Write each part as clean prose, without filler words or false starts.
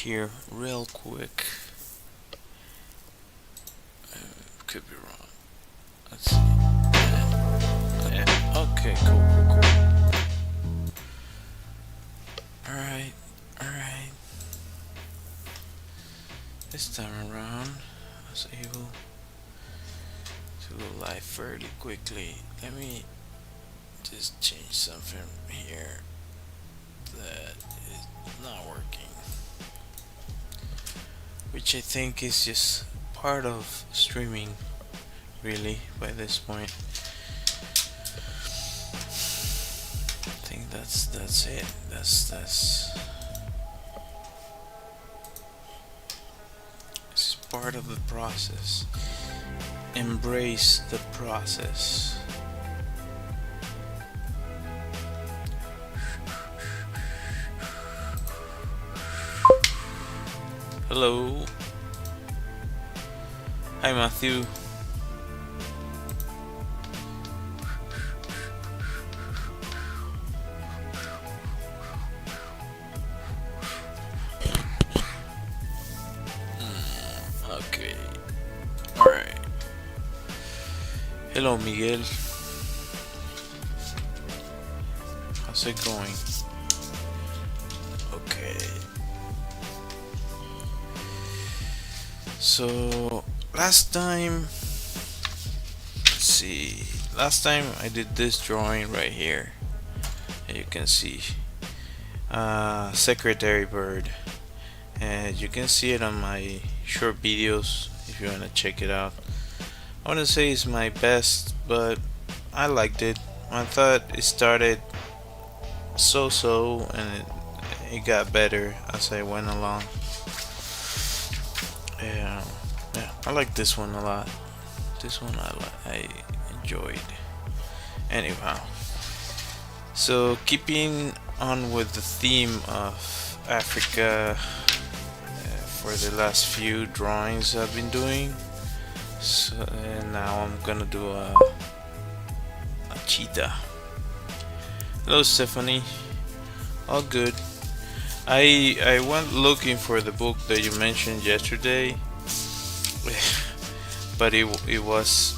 here real quick. Could be wrong. Let's see. Yeah. Okay. Cool. All right. All right. This time around, I was able to go live fairly quickly. Let me just change something here that is not working, which I think is just part of streaming, really, by this point. I think that's it. That's this is part of the process. Embrace the process. Hello. Hi, Matthew. Okay. Alright. Hello, Miguel. How's it going? Okay. So, last time I did this drawing right here. And you can see secretary bird, and you can see it on my short videos if you want to check it out. I wouldn't say it's my best, but I liked it. I thought it started so and it got better as I went along. Yeah, I like this one a lot. This one I enjoyed. Anyhow, so keeping on with the theme of Africa for the last few drawings I've been doing. So now I'm gonna do a cheetah. Hello, Stephanie. All good. I went looking for the book that you mentioned yesterday, but it was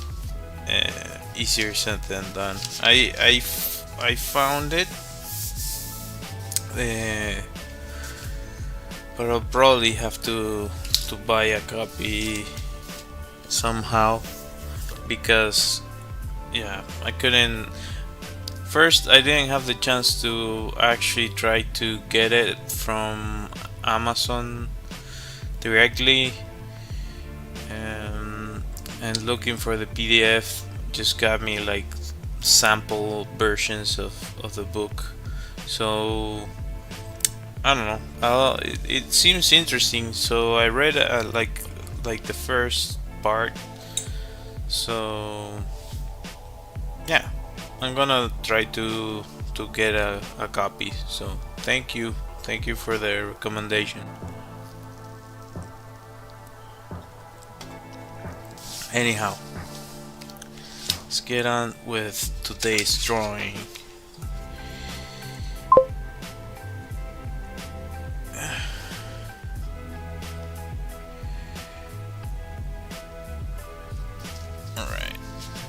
easier said than done. I found it, but I'll probably have to buy a copy somehow, because yeah, I couldn't. First, I didn't have the chance to actually try to get it from Amazon directly, and looking for the PDF just got me like sample versions of the book. So I don't know. It seems interesting, so I read like the first part. So yeah, I'm gonna try to get a copy. So thank you for the recommendation. Anyhow, let's get on with today's drawing.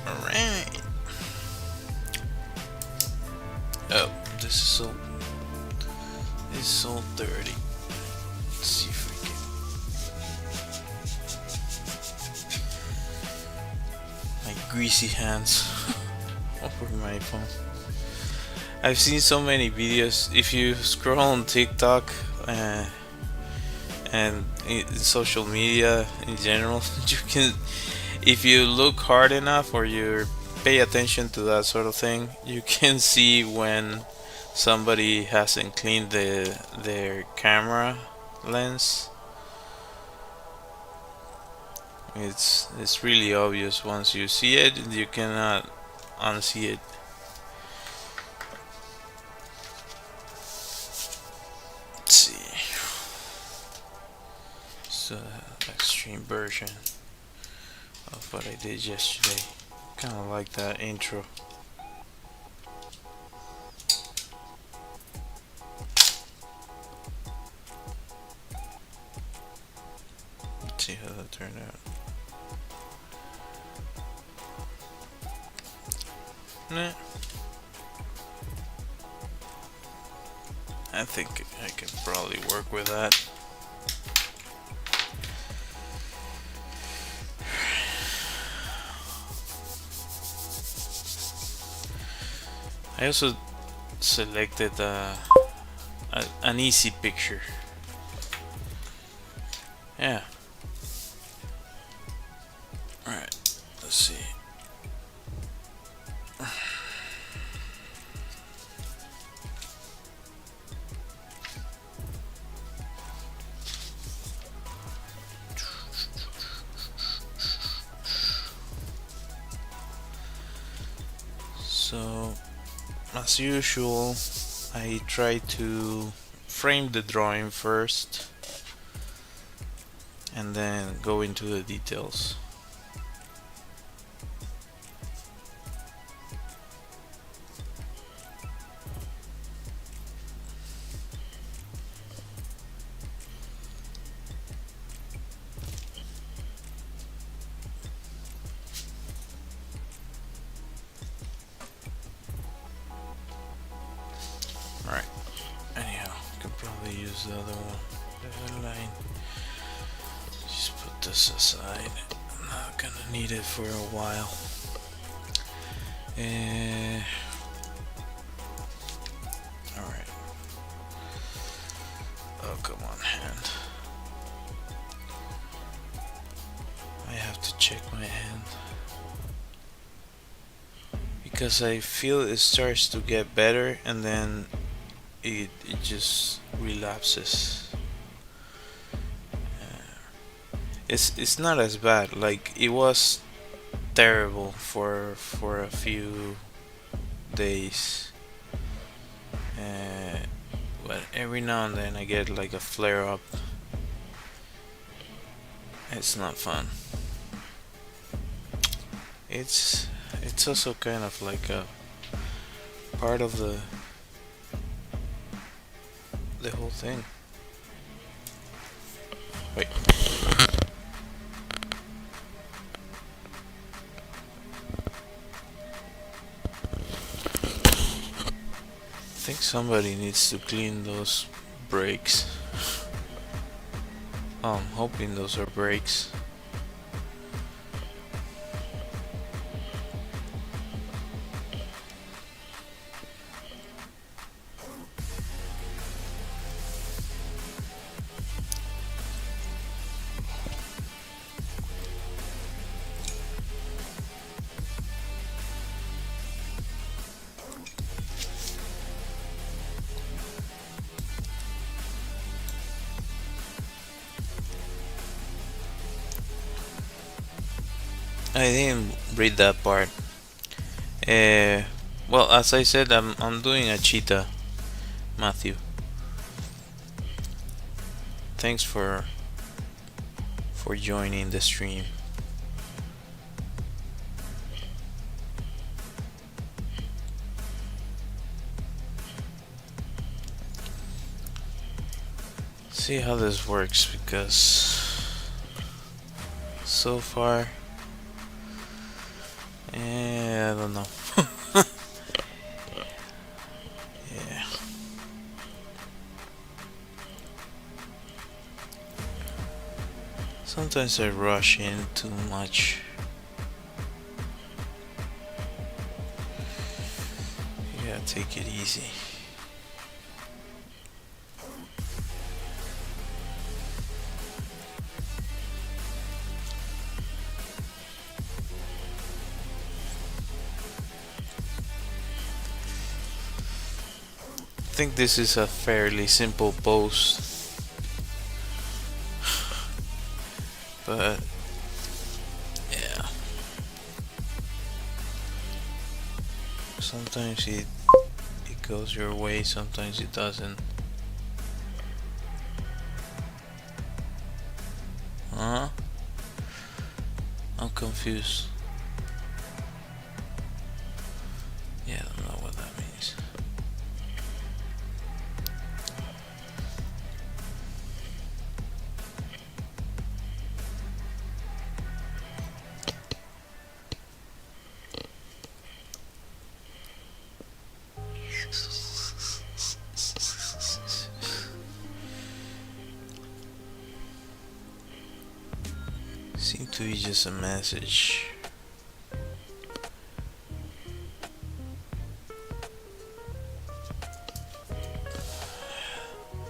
Alright. Oh, this is so dirty. Let's see if we can. My greasy hands over my phone. I've seen so many videos. If you scroll on TikTok and in social media in general, you can, if you look hard enough or you pay attention to that sort of thing, you can see when somebody hasn't cleaned their camera lens. It's really obvious. Once you see it, you cannot unsee it. Let's see. So extreme version of what I did yesterday. Kind of like that intro. see how that turned out. Nah. I think I can probably work with that. I also selected an easy picture. Yeah. Alright, let's see. So, as usual, I try to frame the drawing first and then go into the details. Alright, anyhow, I can probably use the other one. The line. Just put this aside. I'm not gonna need it for a while. Alright. Oh, come on, hand. I have to check my hand. Because I feel it starts to get better and then it just relapses. It's not as bad. Like, it was terrible for a few days, but every now and then I get like a flare up. It's not fun. It's also kind of like a part of the whole thing. Wait. I think somebody needs to clean those brakes. Oh, I'm hoping those are brakes. I didn't read that part. Well, as I said, I'm doing a cheetah, Matthew. Thanks for joining the stream. See how this works, because so far, I don't know. Yeah. Sometimes I rush in too much. You gotta take it easy. I think this is a fairly simple post, but yeah, sometimes it goes your way, sometimes it doesn't. Huh? I'm confused. Yeah, I don't know what that means. Seem to be just a message.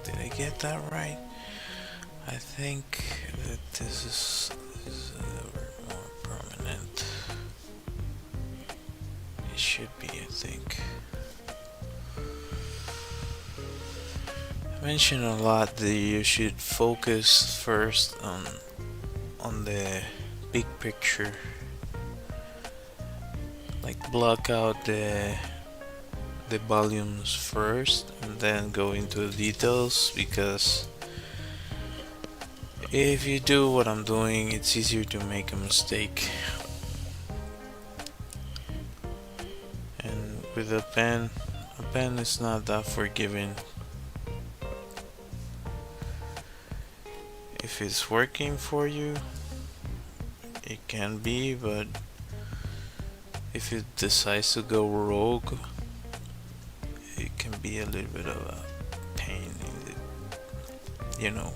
Did I get that right? I think that this is more prominent. It should be, I think. I mentioned a lot that you should focus first on the big picture. Like block out the volumes first and then go into the details, because if you do what I'm doing, it's easier to make a mistake. And with a pen is not that forgiving. If it's working for you, it can be, but if it decides to go rogue, it can be a little bit of a pain in the,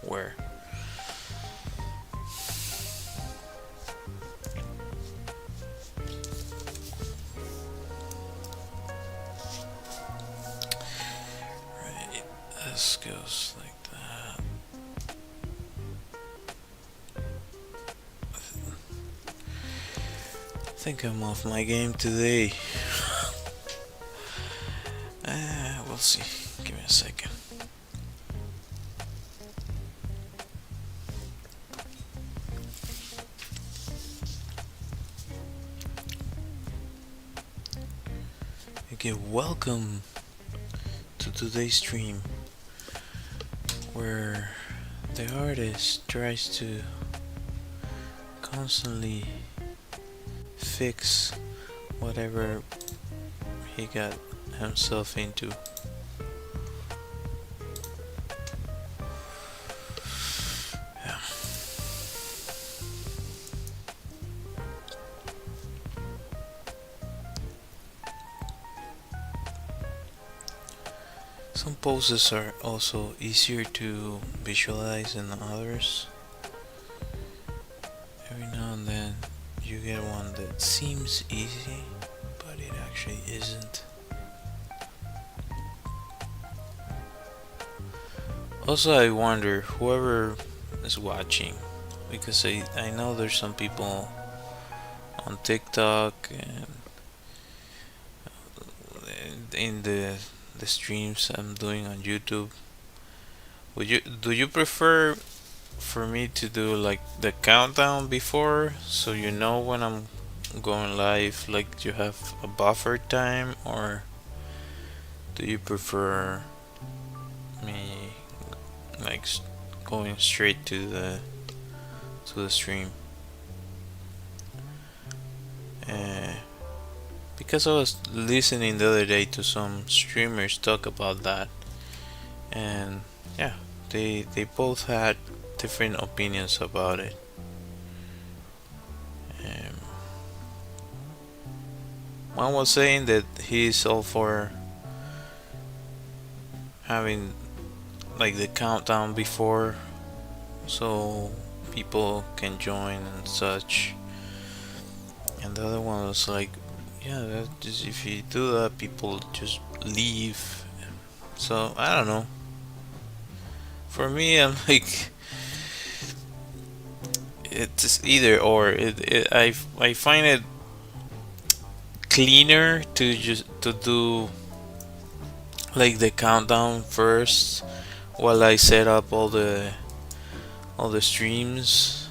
where. Right, this goes like that. I think I'm off my game today. We'll see. Give me a second. Okay, welcome to today's stream, where the artist tries to constantly fix whatever he got himself into. Yeah. Some poses are also easier to visualize than others. Every now and then you get one that seems easy, but it actually isn't. Also, I wonder, whoever is watching, because I know there's some people on TikTok and in the streams I'm doing on YouTube. Do you prefer for me to do like the countdown before, so you know when I'm going live, like you have a buffer time, or do you prefer me like going straight to the stream? Because I was listening the other day to some streamers talk about that, and yeah, they both had different opinions about it. One was saying that he's all for having like the countdown before, so people can join and such, and the other one was like, yeah, that just, if you do that, people just leave. So I don't know. For me, I'm like, it's either or. I find it cleaner to just to do like the countdown first while I set up all the streams.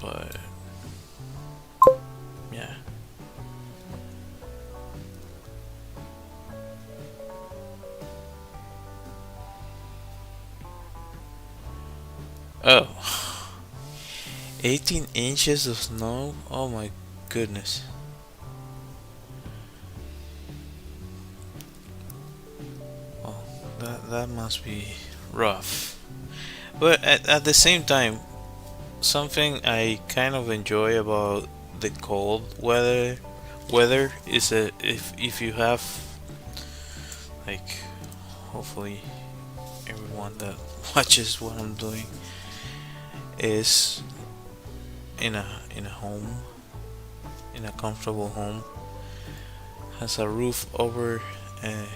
But yeah. Oh. 18 inches of snow? Oh my goodness. Well, that must be rough. But at the same time, something I kind of enjoy about the cold weather is that if you have, like, hopefully everyone that watches what I'm doing, is in a home, in a comfortable home, has a roof over uh,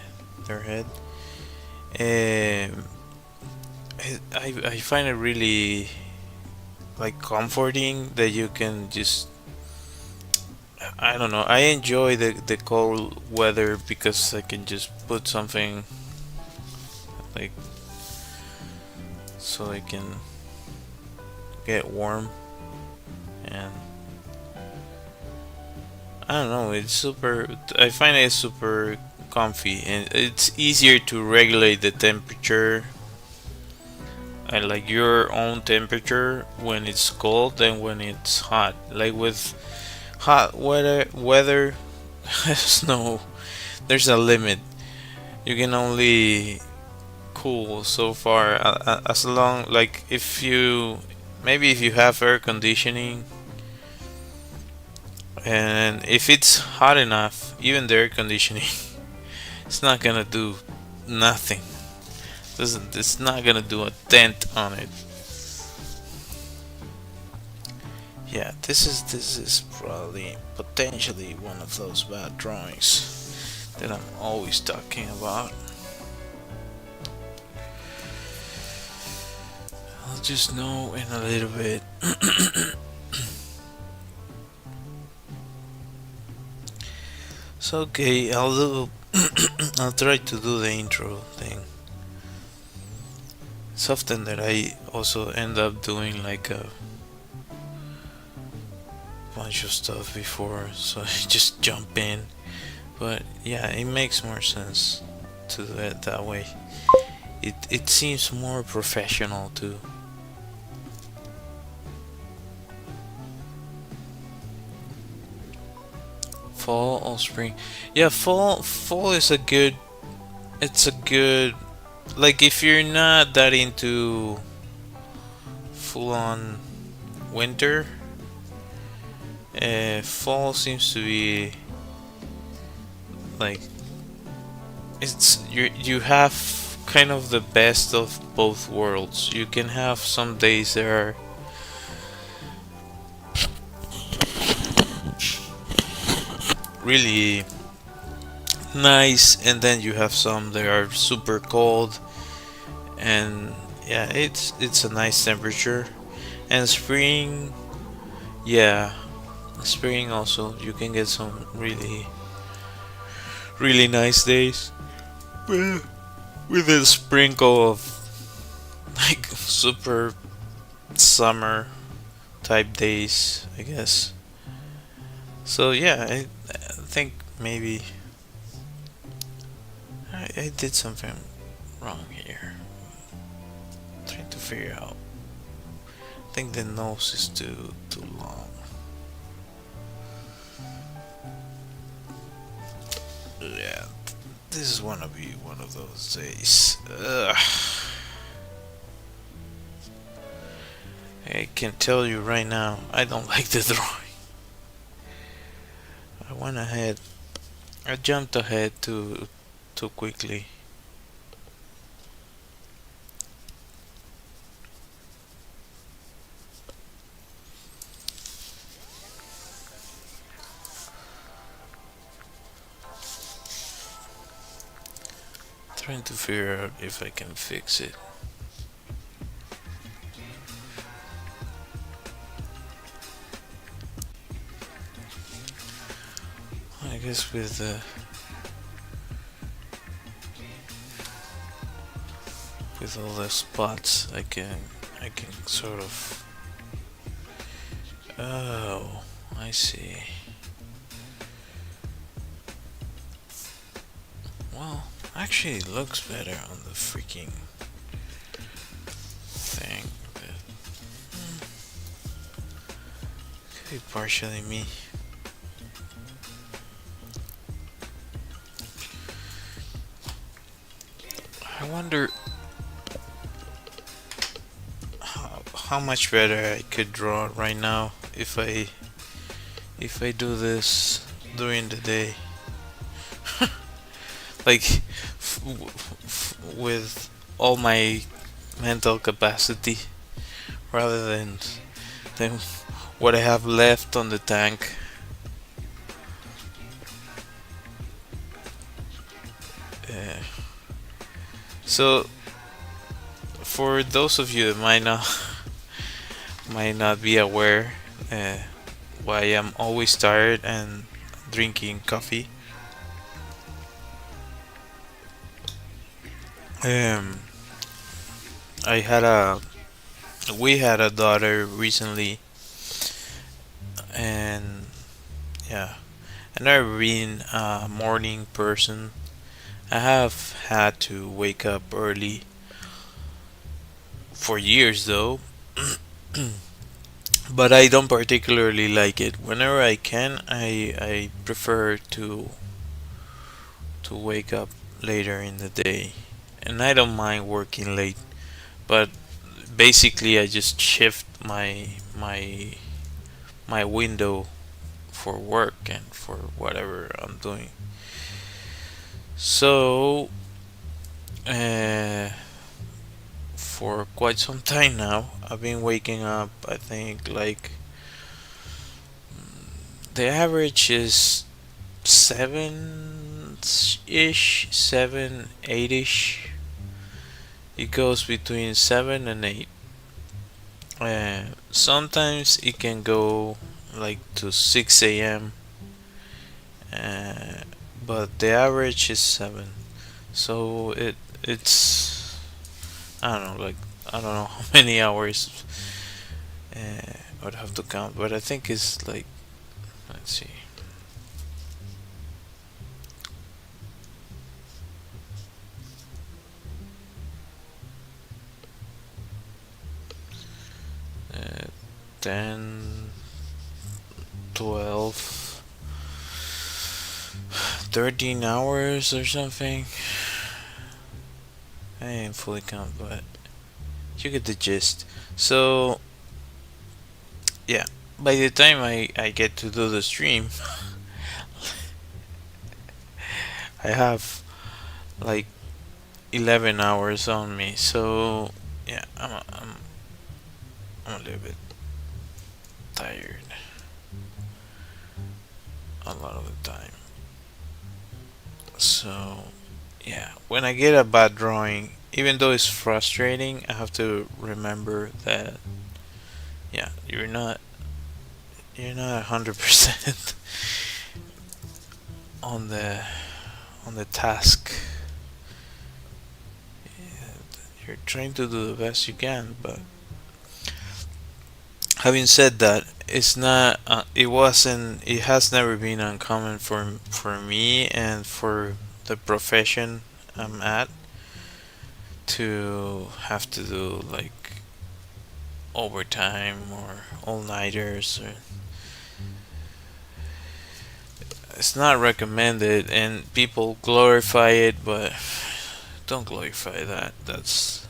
their head. Um, I find it really like comforting that you can just, I don't know, I enjoy the cold weather because I can just put something like so I can get warm, and I don't know, it's super, I find it super comfy, and it's easier to regulate the temperature. I like your own temperature when it's cold than when it's hot. Like with hot weather there's no, there's a limit. You can only cool so far, as long, like if you, maybe if you have air conditioning, and if it's hot enough, even the air conditioning it's not gonna do nothing. Doesn't, it's not gonna do a dent on it. Yeah, this is probably potentially one of those bad drawings that I'm always talking about. I'll just know in a little bit. So okay, I'll do. I'll try to do the intro thing. It's often that I also end up doing like a bunch of stuff before, so I just jump in. But yeah, it makes more sense to do it that way. It seems more professional too. Fall or spring? Yeah, fall is a good. It's a good, like if you're not that into full on winter, fall seems to be like, it's you have kind of the best of both worlds. You can have some days that are really nice, and then you have some that are super cold, and yeah, it's a nice temperature. And spring, yeah, spring also you can get some really nice days with a sprinkle of like super summer type days, I guess. So yeah, I think maybe I did something wrong here. Trying to figure out. I think the nose is too long. Yeah, this is gonna be one of those days. Ugh. I can tell you right now, I don't like the drawing. I went ahead. I jumped ahead too quickly. Trying to figure out if I can fix it. I guess with all the spots, I can sort of. Oh, I see. Well, actually, it looks better on the freaking thing. But, could be partially me. I wonder how much better I could draw right now if I do this during the day. Like with all my mental capacity rather than what I have left on the tank. Uh, so for those of you that might not be aware why I'm always tired and drinking coffee. Um, I had a we had a daughter recently, and yeah, I've never been a morning person. I have had to wake up early for years though, but I don't particularly like it. Whenever I can, I prefer to wake up later in the day, and I don't mind working late. But basically, I just shift my window for work and for whatever I'm doing. So, uh, for quite some time now, I've been waking up. I think like the average is 7 ish, 7, 8 ish. It goes between 7 and 8. Sometimes it can go like to 6 a.m. Uh, but the average is 7. So it's I don't know, like I don't know how many hours I'd have to count, but I think it's like, let's see, 10, 12, 13 hours or something. I ain't fully count, but you get the gist. So yeah, by the time I get to do the stream, I have like 11 hours on me. So yeah, I'm a little bit tired a lot of the time. So yeah, when I get a bad drawing, even though it's frustrating, I have to remember that yeah, you're not 100% on the task. You're trying to do the best you can, but having said that, it's not. It has never been uncommon for me and for the profession I'm at to have to do like overtime or all nighters. Or it's not recommended, and people glorify it, but don't glorify that. It's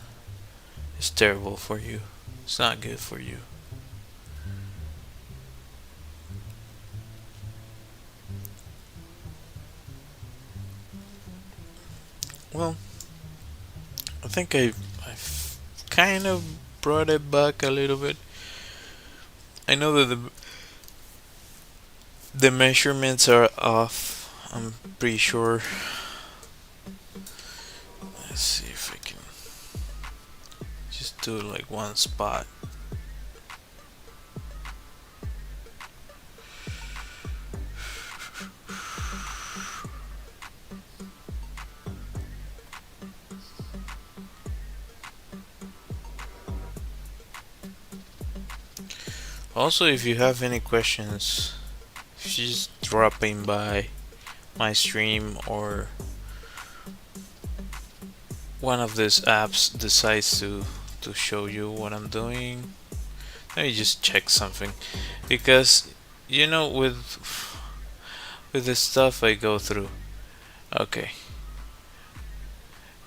terrible for you. It's not good for you. Well, I think I've kind of brought it back a little bit. I know that the measurements are off. I'm pretty sure. Let's see if I can just do like one spot. Also, if you have any questions, if you're just dropping by my stream or one of these apps decides to show you what I'm doing, let me just check something, because with the stuff I go through. Okay.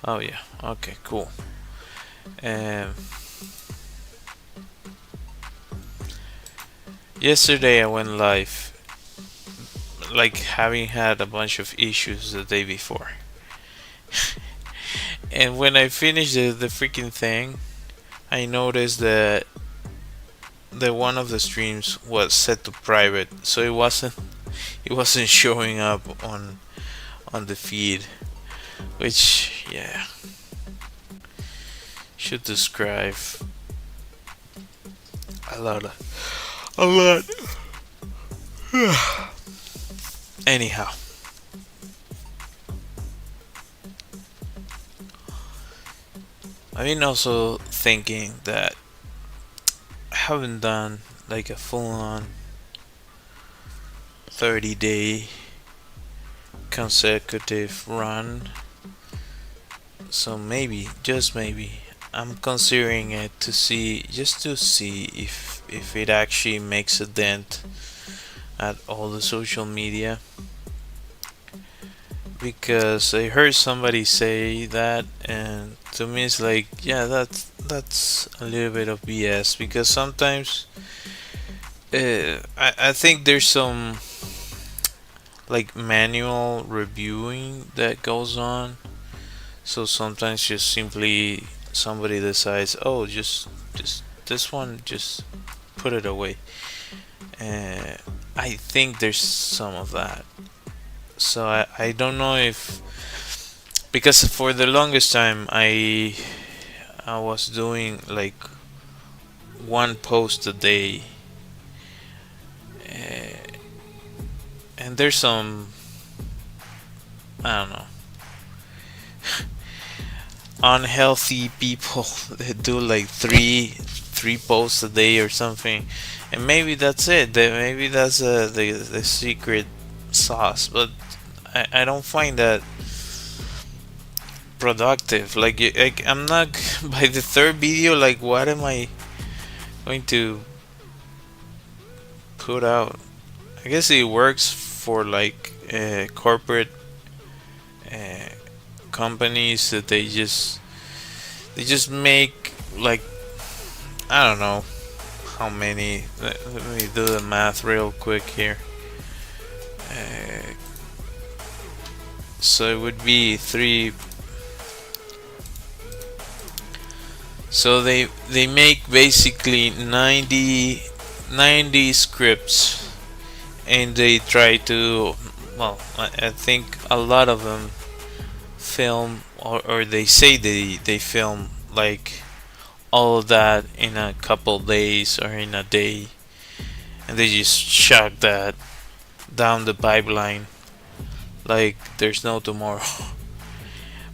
Oh yeah. Okay. Cool. Um. Yesterday I went live, like having had a bunch of issues the day before. And when I finished the freaking thing, I noticed that that one of the streams was set to private, so it wasn't showing up on the feed, which yeah should describe a lot a lot. Anyhow, I've been also thinking that I haven't done like a full-on 30-day consecutive run, so maybe, just maybe, I'm considering it to see, just to see if it actually makes a dent at all the social media, because I heard somebody say that, and to me it's like, yeah, that's a little bit of BS, because sometimes I think there's some like manual reviewing that goes on. So sometimes just simply somebody decides, oh, just this one, just put it away. Uh, I think there's some of that. So I don't know if, because for the longest time I was doing like one post a day, uh, and there's some, I don't know, unhealthy people that do like three posts a day or something, and maybe that's it. Maybe that's the secret sauce, but I don't find that productive. Like I'm not by the third video. Like, what am I going to put out? I guess it works for like corporate uh, companies that they just make like, I don't know how many. Let me do the math real quick here. Uh, so it would be three. So they make basically 90 scripts, and they try to, well, I think a lot of them film, or they say they film like all of that in a couple days or in a day, and they just chuck that down the pipeline like there's no tomorrow.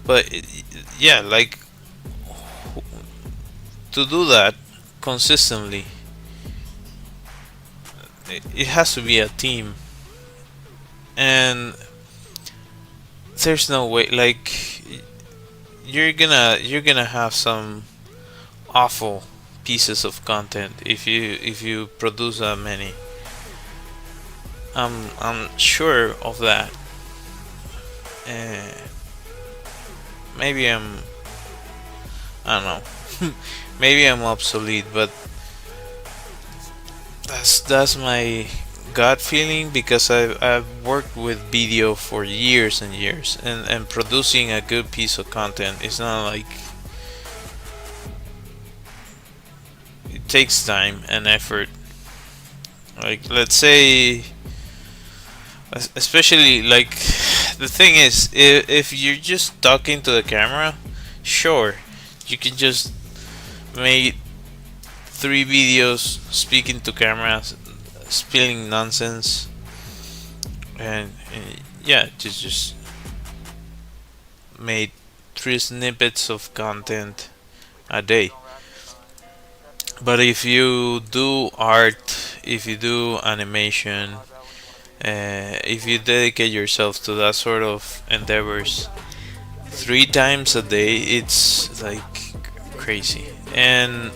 But yeah, like, to do that consistently, it has to be a team, and there's no way, like, you're gonna have some awful pieces of content if you produce that many. I'm sure of that. uh, Maybe I don't know. Maybe I'm obsolete, but that's my gut feeling, because I've worked with video for years and years, and producing a good piece of content is not like, it takes time and effort. Like, let's say, especially like, the thing is, if you're just talking to the camera, sure, you can just make 3 videos speaking to cameras, spilling nonsense, and yeah, just made 3 snippets of content a day. But if you do art, if you do animation, if you dedicate yourself to that sort of endeavors 3 times a day, it's like crazy. And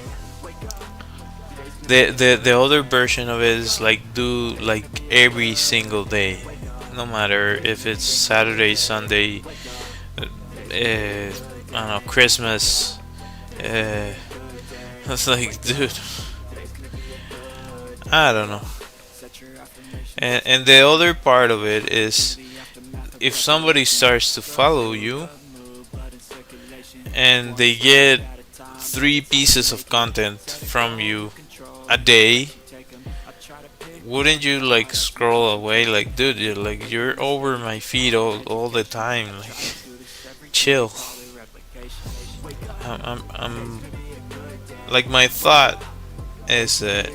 the other version of it is like, do like every single day, no matter if it's Saturday, Sunday, I don't know, Christmas. It's like, dude, I don't know. And the other part of it is, if somebody starts to follow you and they get 3 pieces of content from you a day, wouldn't you like scroll away? Like, dude, you're over my feed all the time. Like, chill. I'm like my thought is that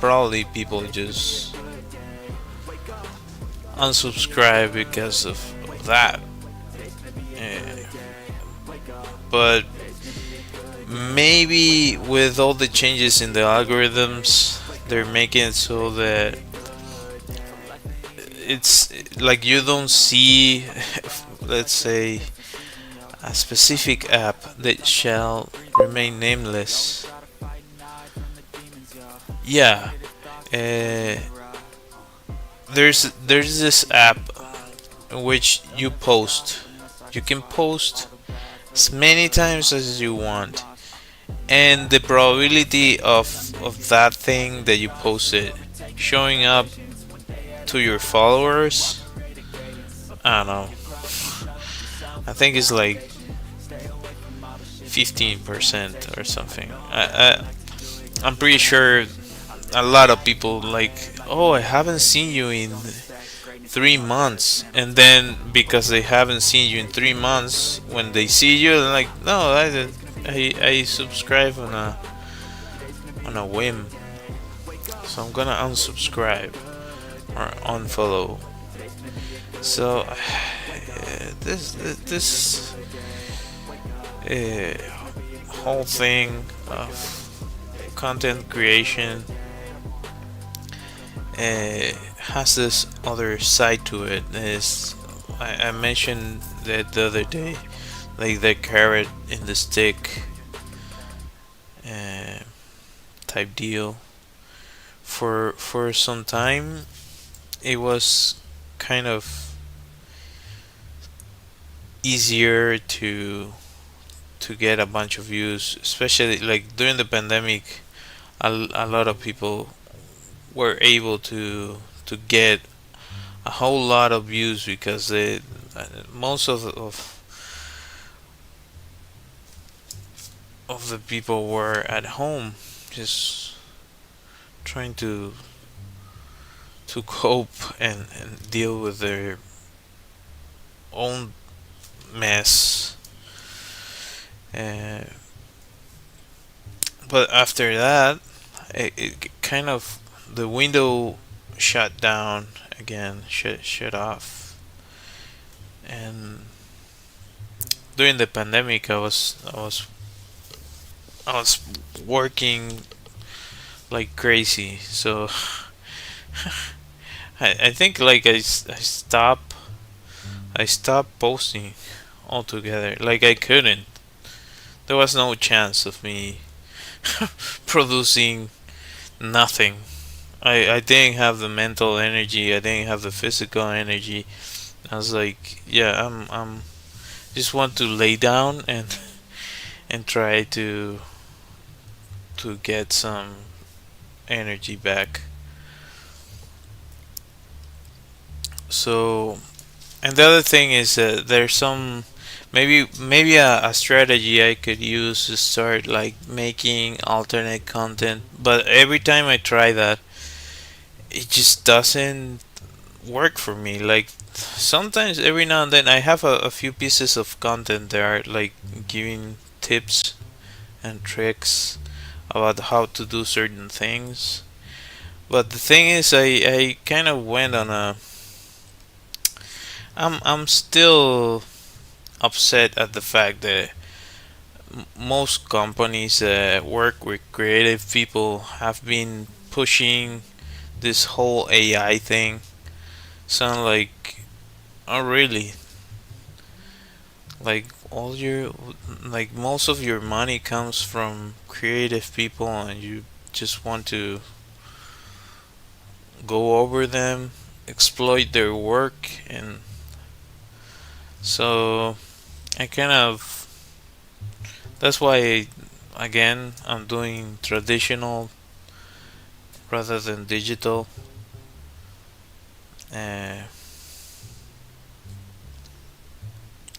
probably people just unsubscribe because of that. Yeah. But maybe with all the changes in the algorithms, they're making it so that it's like you don't see, let's say, a specific app that shall remain nameless. Yeah, uh, there's this app in which you post. You can post as many times as you want, and the probability of that thing that you posted showing up to your followers, I don't know. I think it's like 15% or something. I'm pretty sure a lot of people like, oh, I haven't seen you in 3 months, and then because they haven't seen you in 3 months, when they see you, they're like, no, I subscribe on a whim, so I'm gonna unsubscribe or unfollow. So this uh, whole thing of content creation has this other side to it. Is I mentioned that the other day, like the carrot in the stick uh, type deal. For some time, it was kind of easier to get a bunch of views, especially like during the pandemic. A lot of people were able to get a whole lot of views because most of the people were at home just trying to cope and deal with their own mess. Uh, but after that, it kind of the window shut down again, shut off, and during the pandemic, I was working like crazy. So I think like I stopped posting altogether. Like I couldn't. There was no chance of me producing nothing. I didn't have the mental energy. I didn't have the physical energy. I was like, yeah, I'm just want to lay down and try to get some energy back. So, and the other thing is that there's some maybe a strategy I could use to start like making alternate content. But every time I try that, it just doesn't work for me. Like sometimes every now and then I have a few pieces of content that are like giving tips and tricks about how to do certain things. But the thing is, I kind of went on a. I'm still upset at the fact that most companies that work with creative people have been pushing this whole AI thing. Sound like, oh really? Like all your, like most of your money comes from creative people, and you just want to go over them, exploit their work, and so I kind of that's why again I'm doing traditional rather than digital. Uh,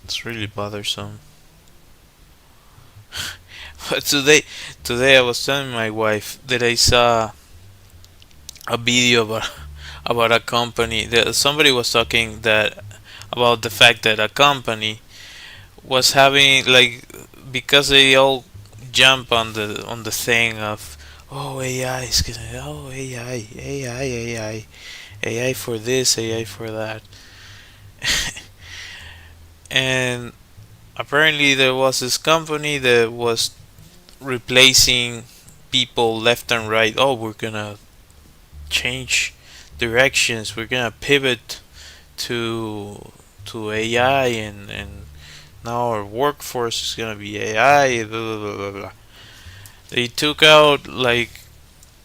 it's really bothersome. But today I was telling my wife that I saw a video about a company that somebody was talking that about the fact that a company was having like, because they all jump on the thing of, oh, AI is gonna, oh, AI for this, AI for that. And apparently there was this company that was replacing people left and right. Oh, we're gonna change directions, we're gonna pivot to AI, and now our workforce is gonna be AI, blah blah blah blah. They took out like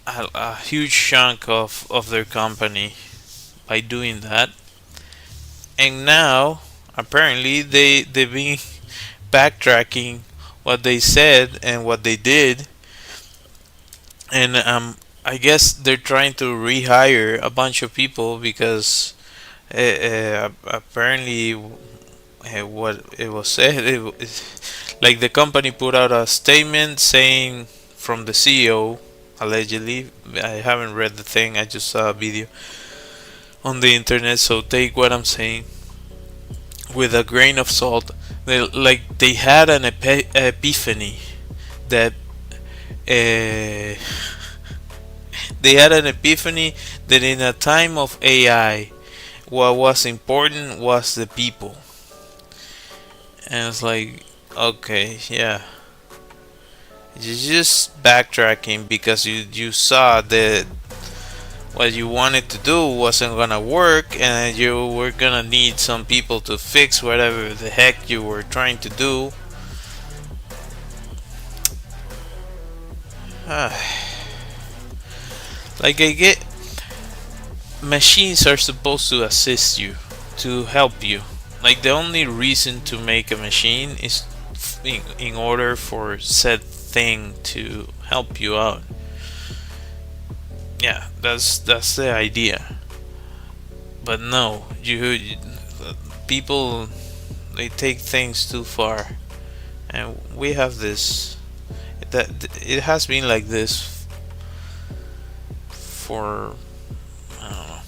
a huge chunk of their company by doing that, and now apparently they've been backtracking what they said and what they did, and I guess they're trying to rehire a bunch of people because apparently what it was said, like the company put out a statement saying from the CEO, allegedly. I haven't read the thing, I just saw a video on the internet, so take what I'm saying with a grain of salt. They had an epiphany that uh, they had an epiphany that in a time of AI, what was important was the people. And it's like, okay, yeah, you're just backtracking because you saw that what you wanted to do wasn't gonna work, and you were gonna need some people to fix whatever the heck you were trying to do. Like, I get, machines are supposed to assist you, to help you. Like, the only reason to make a machine is in order for said thing to help you out. Yeah, that's the idea. But no, people, they take things too far, and we have this. That it has been like this for, I don't know,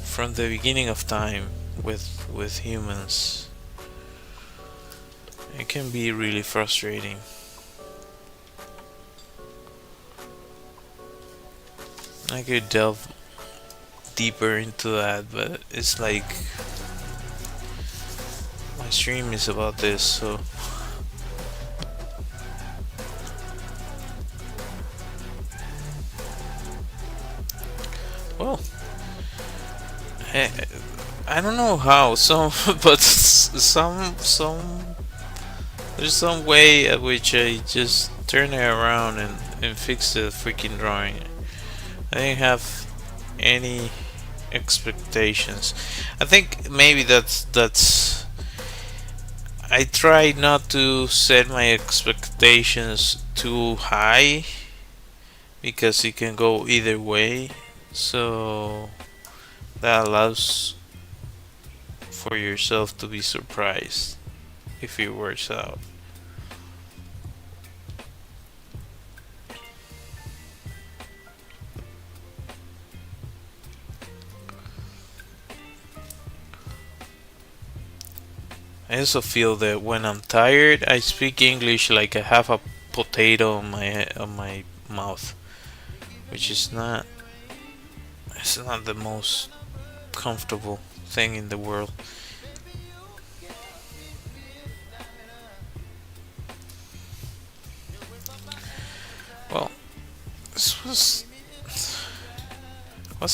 from the beginning of time with humans. It can be really frustrating. I could delve deeper into that, but it's like my stream is about this, so well, I, I don't know how, but there's some way at which I just turn it around and fix the freaking drawing. I didn't have any expectations. I think maybe that's I try not to set my expectations too high because it can go either way. So that allows for yourself to be surprised if it works out. I also feel that when I'm tired, I speak English like I have a potato on my mouth, which is not, it's not the most comfortable thing in the world. Well, this was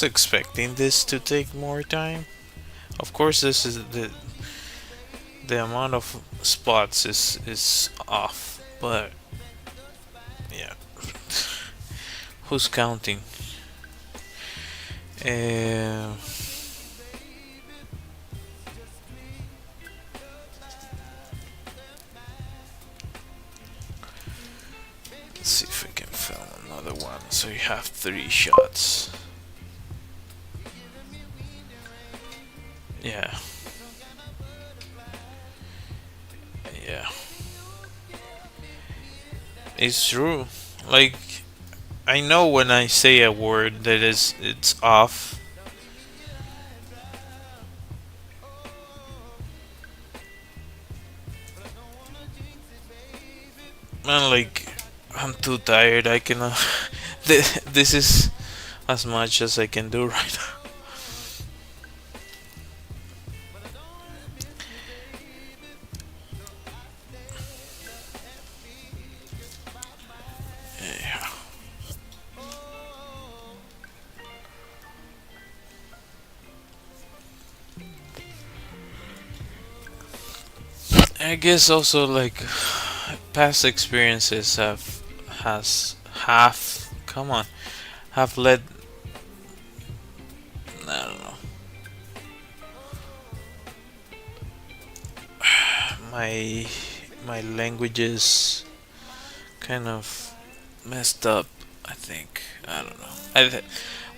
expecting this to take more time. Of course, this is the amount of spots is off, but yeah, who's counting? Uh, let's see if we can film another one. So you have 3 shots. Yeah. It's true. Like, I know when I say a word that it's off. Man, like, I'm too tired. I cannot. This is as much as I can do right now. Yeah. I guess also like past experiences have come on have led, I don't know, my my languages kind of messed up. I think I don't know.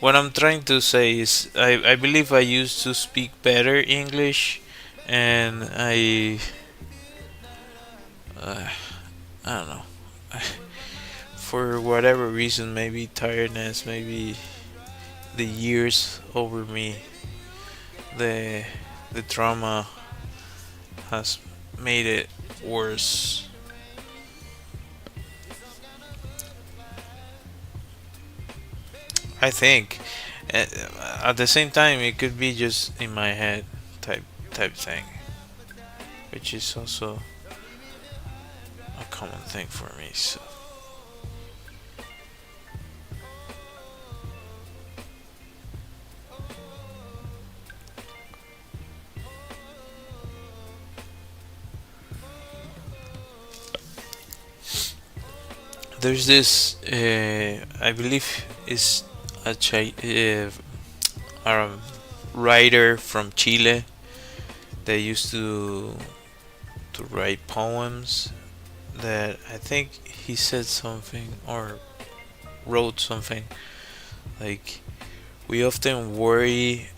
What I'm trying to say is I believe I used to speak better English, and uh, I don't know. For whatever reason, maybe tiredness, maybe the years over me, the the trauma has made it worse. I think. Uh, At the same time, it could be just in my head type type thing, which is also a common thing for me. So there's this, I believe, is a writer from Chile that used to write poems. That I think he said something or wrote something like, we often worry,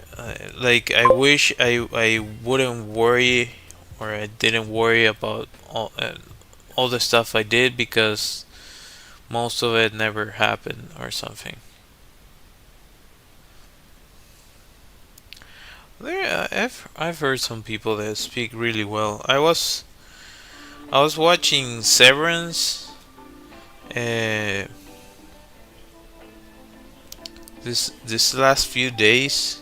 like I wish I wouldn't worry, or I didn't worry about all the stuff I did, because most of it never happened or something. I've heard some people that speak really well. I was watching Severance uh, this last few days,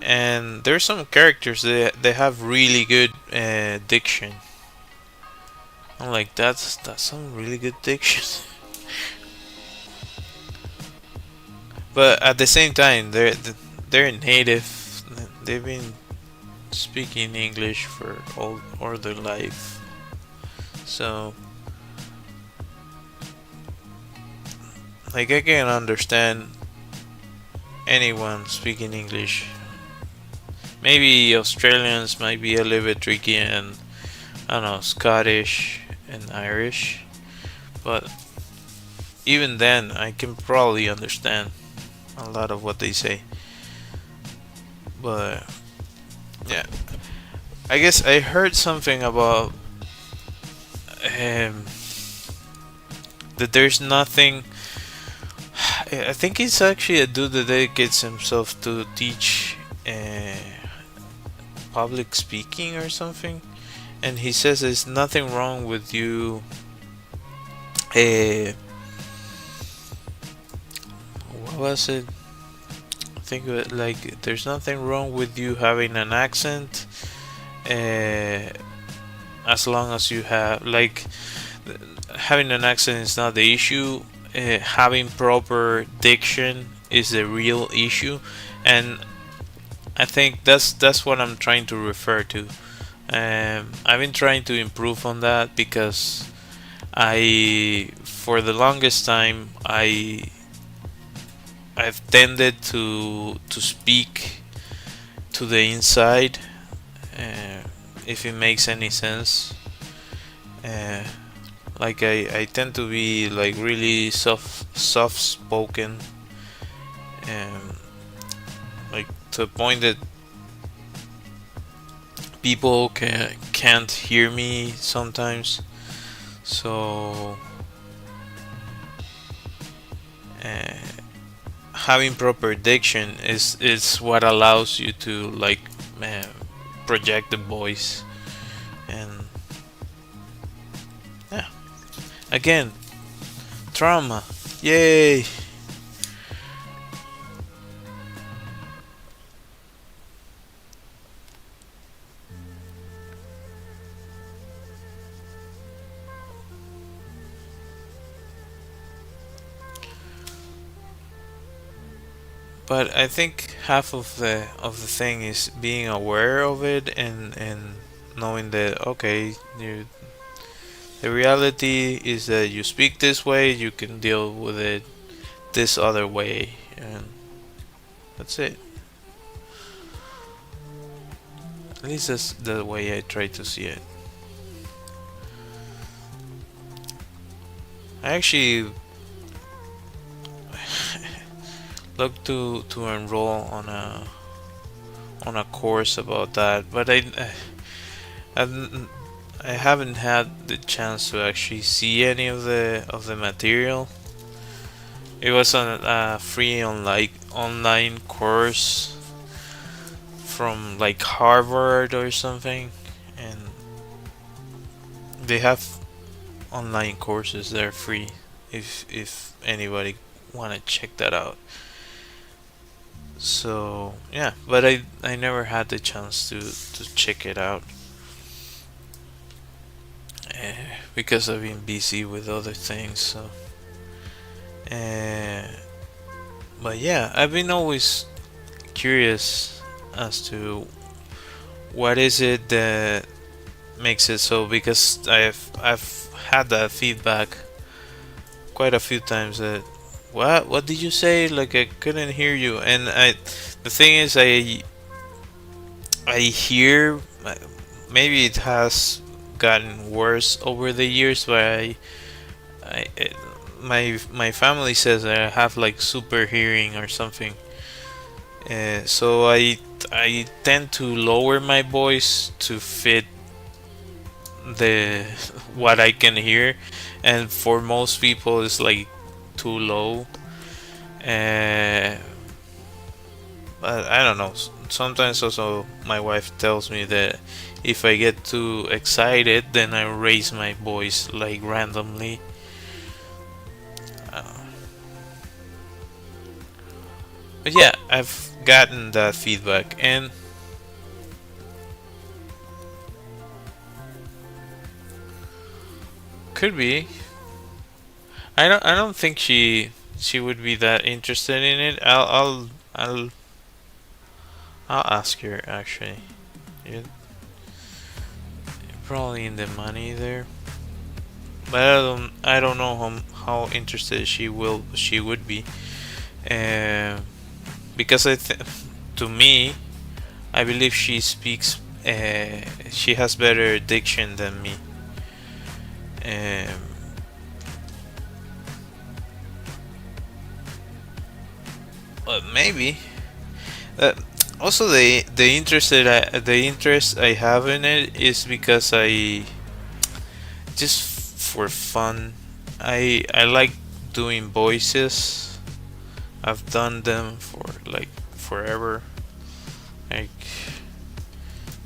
and there's some characters that they have really good diction. I'm like, that's some really good diction. But at the same time, they're native. They've been speaking English for all their life, so like I can understand anyone speaking English. Maybe Australians might be a little bit tricky, and I don't know, Scottish and Irish, but even then, I can probably understand a lot of what they say. But yeah, I guess I heard something about um, that there's nothing. I think it's actually a dude that dedicates himself to teach public speaking or something, and he says there's nothing wrong with you. Uh, what was it? Think of it like there's nothing wrong with you having an accent, uh, as long as you have like having an accent is not the issue. Having proper diction is the real issue, and I think that's what I'm trying to refer to. I've been trying to improve on that, because for the longest time, I've tended to speak to the inside, uh, if it makes any sense. Uh, like I tend to be like really soft spoken, and like to the point that people can't hear me sometimes. So uh, having proper diction is what allows you to like uh, project the voice. And yeah, again, trauma, yay. But I think half of the thing is being aware of it, and knowing that okay, the reality is that you speak this way, you can deal with it this other way, and that's it. At least that's the way I try to see it. I actually look to enroll on a course about that, but I've, I haven't had the chance to actually see any of the material. It was a free online course from like Harvard or something, and they have online courses that are free if anybody wanna check that out. So yeah, but I never had the chance to check it out because I've been busy with other things. So, uh, but yeah, I've been always curious as to what is it that makes it so, because I've had that feedback quite a few times that what did you say, like I couldn't hear you. And I the thing is I hear, maybe it has gotten worse over the years, but I my family says that I have like super hearing or something. So I tend to lower my voice to fit the what I can hear, and for most people it's like too low. Uh, but I don't know. Sometimes also my wife tells me that if I get too excited, then I raise my voice like randomly. Uh, but yeah, I've gotten that feedback, and could be. I don't think she would be that interested in it. I'll ask her actually. You're probably in the money there, but I don't know how interested she would be. Um, because to me, I believe she speaks. She has better diction than me. Um, but maybe. Uh, Also, the interest I have in it is because I just for fun. I like doing voices. I've done them for like forever, like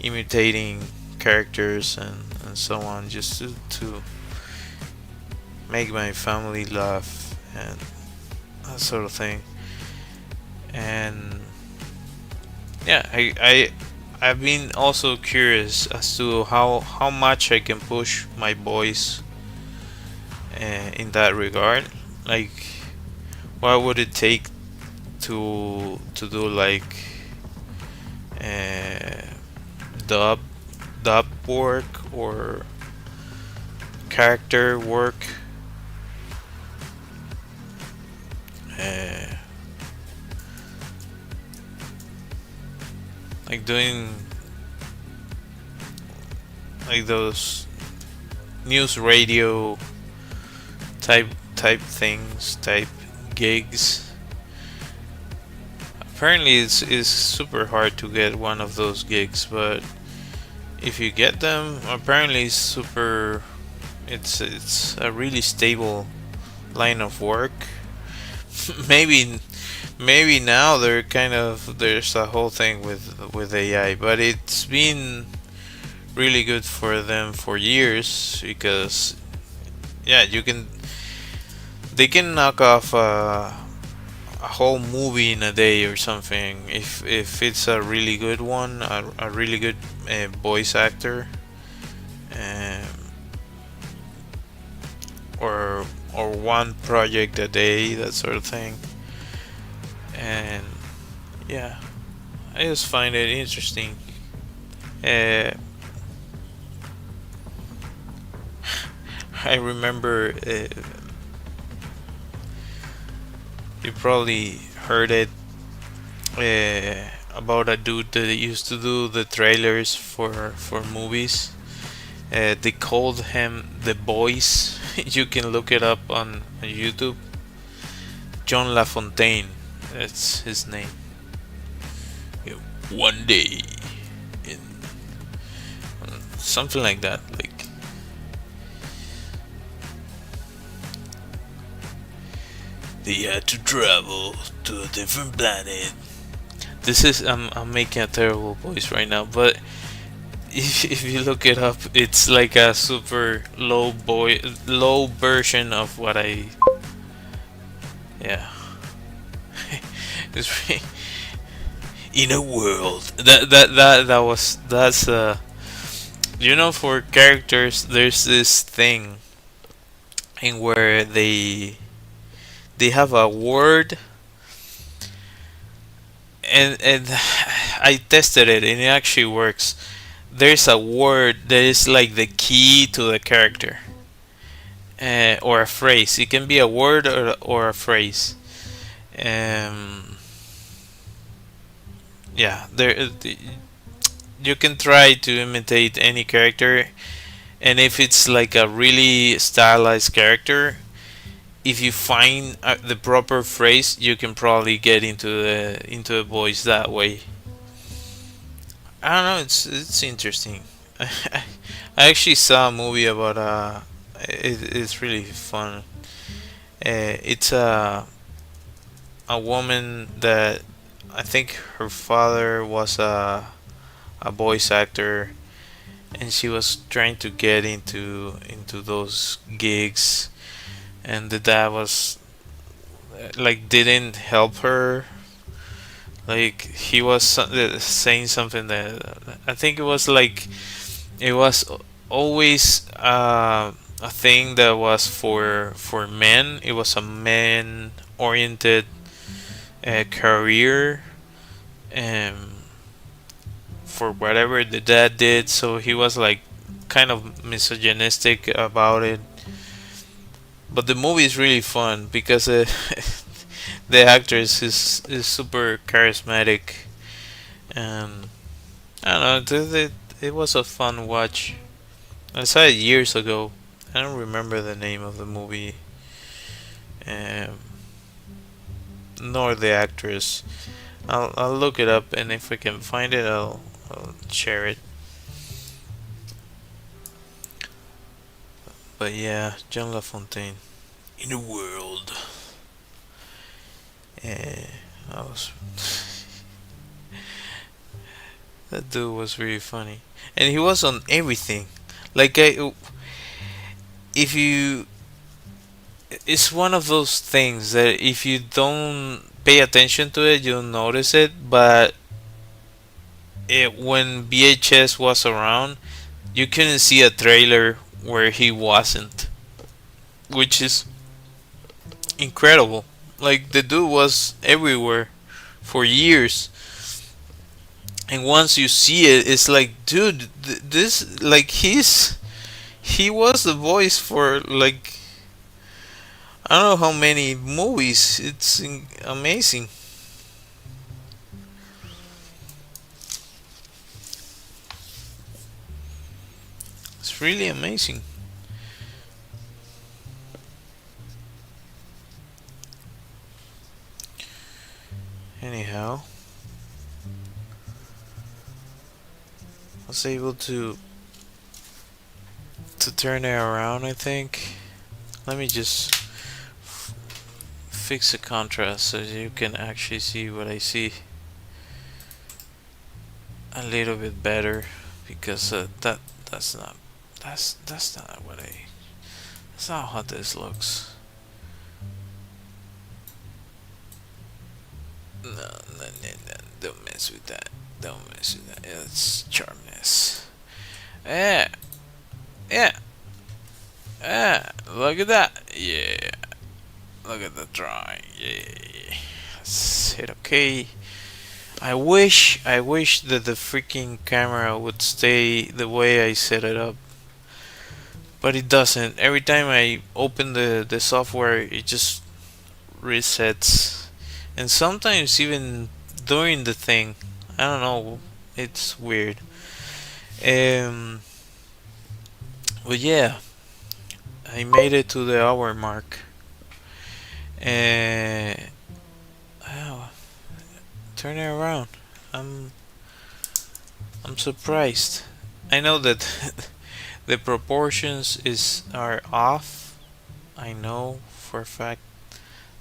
imitating characters and so on, just to make my family laugh and that sort of thing. And yeah, I've been also curious as to how much I can push my voice in that regard. Like, what would it take to do like uh, dub dub work or character work? Uh, like doing like those news radio type things, type gigs. Apparently it's super hard to get one of those gigs, but if you get them, apparently it's a really stable line of work. maybe maybe now they're kind of there's a whole thing with AI, but it's been really good for them for years because yeah, you can they can knock off a whole movie in a day or something if it's a really good one, a really good voice actor, um, or one project a day, that sort of thing. And yeah, I just find it interesting. uh, I remember you probably heard it about a dude that used to do the trailers for movies. They called him the Voice. You can look it up on YouTube. John LaFontaine, that's his name. Yeah, one day in something like that. Like they had to travel to a different planet. This is I'm making a terrible voice right now, but if you look it up, it's like a super low version of what I yeah. It's really, in a world that was that's you know, for characters there's this thing in where they have a word, and I tested it and it actually works. There's a word that is like the key to the character, or a phrase. It can be a word or a phrase. Um, yeah, you can try to imitate any character, and if it's like a really stylized character, if you find the proper phrase, you can probably get into the voice that way. I don't know. It's interesting. I actually saw a movie about it's really fun. It's a woman that I think her father was a voice actor, and she was trying to get into those gigs, and the dad was like didn't help her. Like he was saying something that I think it was like it was always a thing that was for men. It was a man oriented career, um, for whatever the dad did. So he was like kind of misogynistic about it. But the movie is really fun because the actress is super charismatic, and I don't know. It was a fun watch. I saw it years ago. I don't remember the name of the movie, um, nor the actress. I'll look it up, and if I can find it, I'll share it. But yeah, John LaFontaine. In a world. Yeah, I was. That dude was really funny, and he was on everything. Like if you, it's one of those things that if you don't pay attention to it, you'll notice it. But when VHS was around, you couldn't see a trailer where he wasn't, which is incredible. Like the dude was everywhere for years, and once you see it, it's like, dude, this like he was the voice for like I don't know how many movies. It's amazing. It's really amazing. Anyhow, I was able to turn it around. I think. Let me just fix the contrast so you can actually see what I see a little bit better, because that's not that's not what I that's not how this looks. No, no, no, no, don't mess with that. Don't mess with that. It's charmness. Yeah, yeah, yeah. Look at that. Yeah. Look at the drawing. Yeah. Let's hit OK. I wish that the freaking camera would stay the way I set it up, but it doesn't. Every time I open the software, it just resets, and sometimes even during the thing, I don't know. It's weird. Um, but yeah, I made it to the hour mark. Oh, turn it around. I'm I'm surprised. I know that the proportions are off. I know for a fact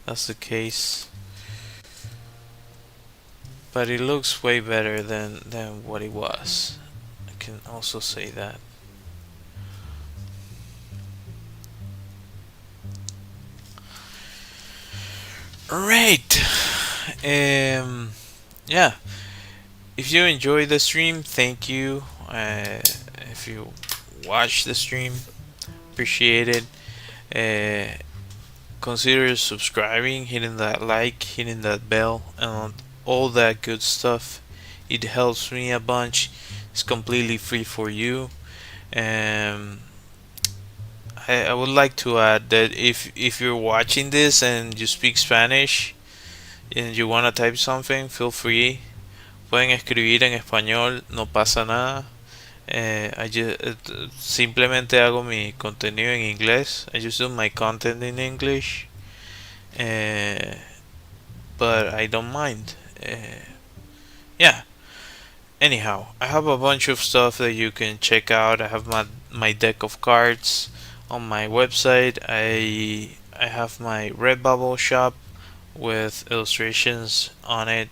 that's the case. But it looks way better than what it was. I can also say that. Right. Yeah. If you enjoyed the stream, thank you. If you watch the stream, appreciate it. Consider subscribing, hitting that like, hitting that bell, and all that good stuff. It helps me a bunch. It's completely free for you. Um, I would like to add that if you're watching this and you speak Spanish and you want to type something, feel free. Pueden escribir en español, no pasa nada. Simplemente hago mi contenido en inglés. I just do my content in English, uh, but I don't mind. Yeah. Anyhow, I have a bunch of stuff that you can check out. I have my deck of cards on my website. I have my Redbubble shop with illustrations on it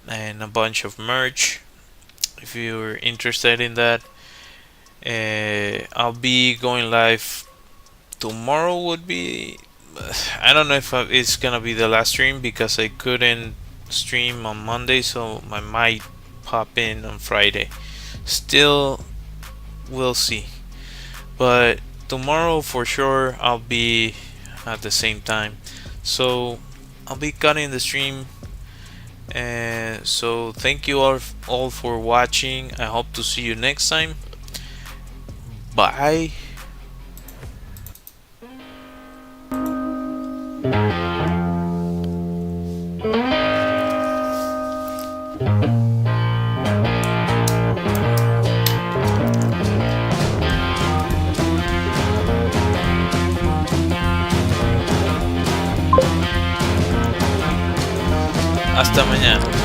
and a bunch of merch. If you're interested in that, I'll be going live tomorrow. Would be I don't know if it's gonna be the last stream because I couldn't stream on Monday, so I might pop in on Friday. Still, we'll see. But tomorrow for sure I'll be at the same time. So I'll be cutting the stream. And so thank you all for watching. I hope to see you next time. Bye. Hasta mañana.